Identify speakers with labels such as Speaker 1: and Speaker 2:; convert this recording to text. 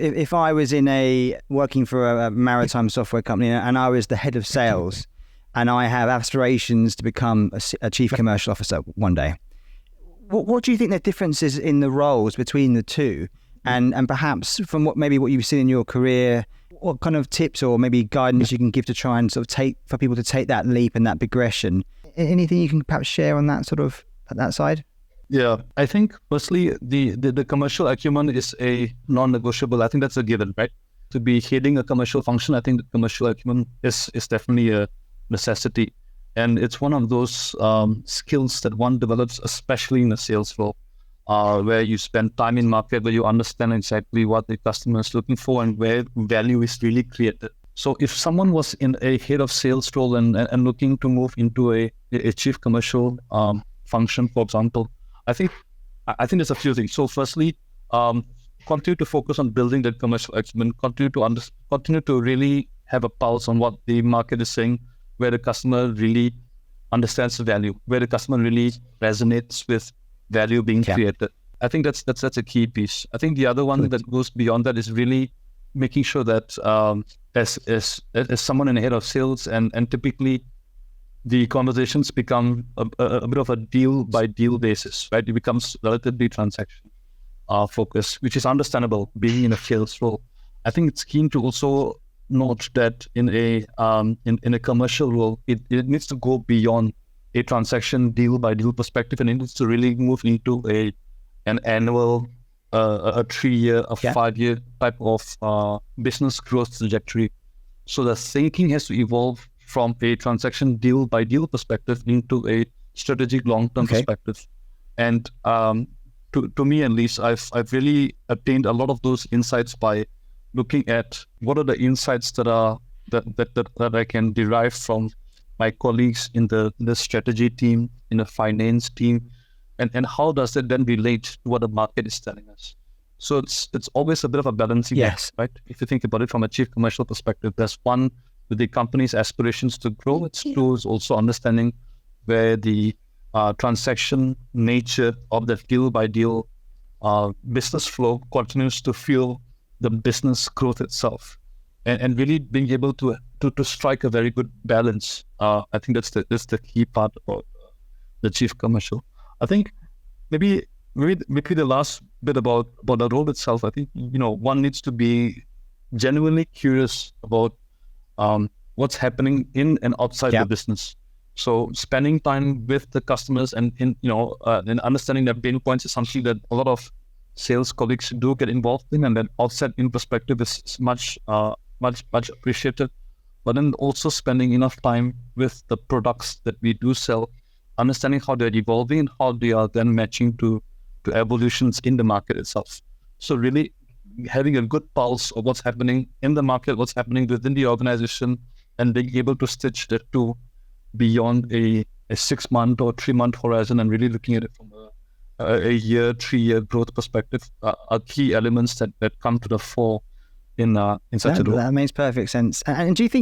Speaker 1: if I was working for a maritime software company and I was the head of sales and I have aspirations to become a chief commercial officer one day, what do you think the difference is in the roles between the two? And perhaps from what you've seen in your career, what kind of tips or maybe guidance you can give to try and sort of for people to take that leap and that progression? Anything you can perhaps share on that that side?
Speaker 2: Yeah, I think firstly, the commercial acumen is a non-negotiable. I think that's a given, right? To be heading a commercial function, I think the commercial acumen is definitely a necessity. And it's one of those skills that one develops, especially in a sales role, where you spend time in market, where you understand exactly what the customer is looking for and where value is really created. So if someone was in a head of sales role and looking to move into a chief commercial function, for example, I think there's a few things. So firstly, continue to focus on building that commercial acumen, continue to really have a pulse on what the market is saying, where the customer really understands the value, where the customer really resonates with value being created. I think that's a key piece. I think the other one that goes beyond that is really making sure that as someone in the head of sales and typically the conversations become a bit of a deal by deal basis, right? It becomes relatively transaction focused, which is understandable being in a sales role. I think it's keen to also note that in a commercial role, it needs to go beyond a transaction deal by deal perspective, and it needs to really move into an annual, a 3-year, a 5-year type of business growth trajectory. So the thinking has to evolve from a transaction deal by deal perspective into a strategic long-term perspective. And to me at least, I've really obtained a lot of those insights by looking at what are the insights that I can derive from my colleagues in the strategy team, in the finance team, and how does it then relate to what the market is telling us? So it's always a bit of a balancing act, right? If you think about it from a chief commercial perspective, there's one with the company's aspirations to grow. It's two is also understanding where the transaction nature of that deal by deal business flow continues to fuel the business growth itself, and really being able to strike a very good balance. I think that's the key part about the chief commercial. I think maybe the last bit about the role itself. I think one needs to be genuinely curious about what's happening in and outside the business. So spending time with the customers and understanding their pain points is something that a lot of sales colleagues do get involved in, and that outside in perspective is much appreciated. But then also spending enough time with the products that we do sell, understanding how they're evolving and how they are then matching to evolutions in the market itself. So really having a good pulse of what's happening in the market, what's happening within the organization, and being able to stitch that to beyond a 6-month or 3-month horizon, and really looking at it from a year, 3-year growth perspective are key elements that come to the fore in such a role.
Speaker 1: That makes perfect sense. And do you think